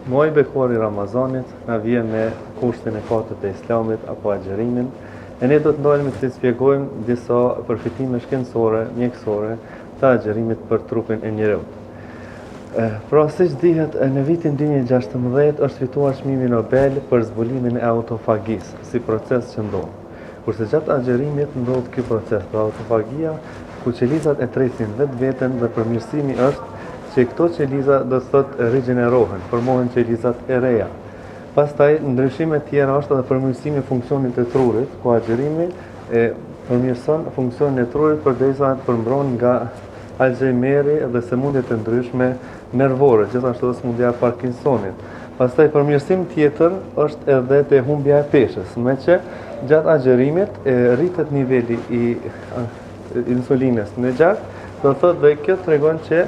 Muaji bekor i Ramazanit na vjen me kushtin e katërt të Islamit apo agjërimin, e ne do të ndalemi të shpjegojmë disa përfitime shkencore, mjekësore të agjërimit për trupin e njeriut. Pra siç dihet, në vitin 2016 është fituar çmimi Nobel për zbulimin e autofagisë si proces që ndodh. Kurse gjatë agjërimit ndodh ky proces, pra autofagia, ku qelizat e tresin vetveten dhe përmirësimi është që këto qeliza do të thotë rigjenerohen, formohen qelizat e reja. Pastaj ndryshime tjera është edhe përmirësimi i funksionit të trurit, ku agjërimi përmirëson funksionin e trurit përderisa të përmbron nga Alzheimeri dhe sëmundje të ndryshme nervore, gjithashtu edhe sëmundja e Parkinsonit. Pastaj përmirësim tjetër është edhe te humbja e peshës, me që gjatë agjërimit rritet niveli i insulinës në gjak, do thotë dhe kjo tregon që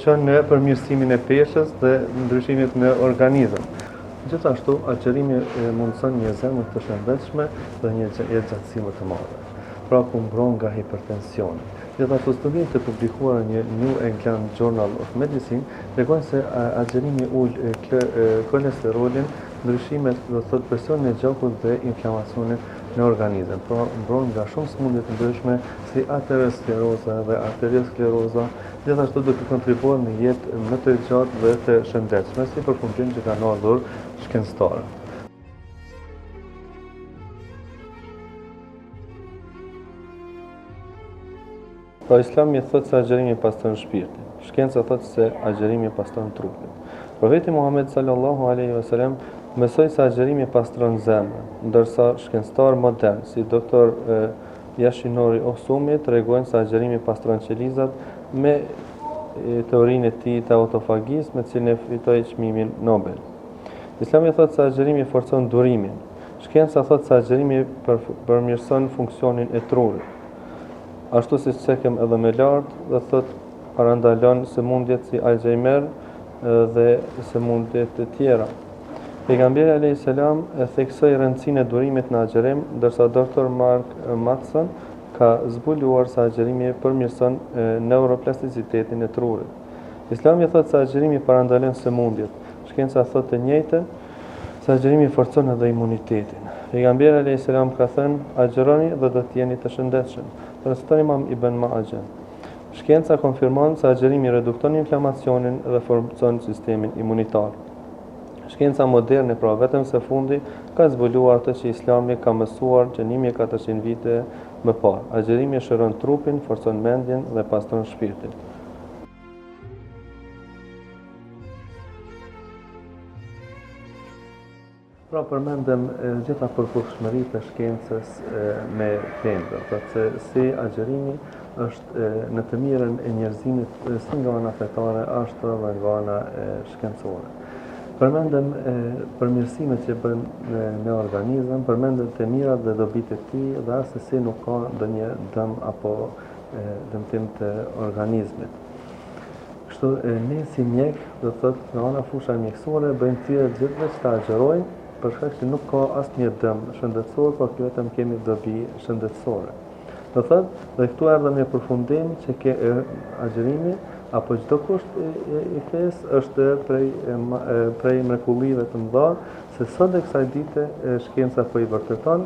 çon në përmirësimin e peshës dhe ndryshimit në organizëm. Gjithashtu, agjërimi mundson një zemër të shëndetshme dhe një jetëgjatësi më të madhe. Pra ku mbron nga hipertensioni. Gjithashtu studimet të publikuara në New England Journal of Medicine tregojnë se agjërimi ul kolesterolin, ndryshimet do të thotë presionin e gjakut dhe inflamacionin në organizëm. Pra mbron nga shumë sëmundje të ndryshme si ateroskleroza dhe arterioskleroza. Gjithashtu do të kontribuojë në jetë më të gjatë dhe të shëndetshme, si përfundim që kanë ardhur shkencëtarët. Pra Islami thotë se agjërimi pastron shpirtin. Shkenca thotë se agjërimi pastron trupin. Profeti Muhammed sallallahu alaihi wasallam mësoi se agjërimi pastron zemrën, ndërsa shkencëtarë modern si doktor Yashinori Ohsumi tregojnë se agjërimi pastron qelizat me teorinë e tij të autofagisë, me cilën e fitoi çmimin Nobel. Islami thotë se agjërimi forcon durimin. Shkenca thotë se agjërimi përmirëson funksionin e trurit. Ashtu si cekëm edhe më lart, do thotë parandalon sëmundjet si Alzheimer dhe sëmundjet të tjera. Pejgamberi alayhis salam theksoi rëndësinë e durimit në agjërim, ndërsa doktor Mark Matson ka zbuluar se agjërimi përmirëson neuroplasticitetin e trurit. Islami thotë se agjërimi parandalon sëmundjet. Shkenca thotë të njëjtën, se agjërimi forcon edhe imunitetin. Pejgamberi alayhis salam ka thënë: "Agjëroni dhe do të jeni të shëndetshëm." Transmeton Imam Ibn Majah. Shkenca konfirmon se agjërimi redukton inflamacionin dhe forcon sistemin imunitar. Shkenca moderne, pra vetëm së fundi, ka zbuluar atë që Islami ka mësuar që 1400 vite më parë. Agjërimi shëron trupin, forcon mendjen dhe pastron shpirtin. Pra përmendëm gjitha përputhshmëritë e shkencës me tendër, pra se si agjërimi është në të mirën e njerëzimit si nga ana fetare ashtu edhe nga ana shkencore. Përmendëm përmirësimet që bën në organizëm, përmendëm të mirat dhe dobitë e tij dhe asesi nuk ka ndonjë dëm apo dëmtim të organizmit. Kështu ne si mjek, do thotë në ana fusha mjekësore bëjmë thirrje gjithëve që ta agjërojnë, për shkak që nuk ka asnjë dëm shëndetësor, por vetëm kemi dobi shëndetësore. Do thotë, dhe këtu erdhëm në përfundim që agjërimi apo çdo kusht i fesë është prej mrekullive të mëdha, se sot e kësaj dite shkenca po i vërteton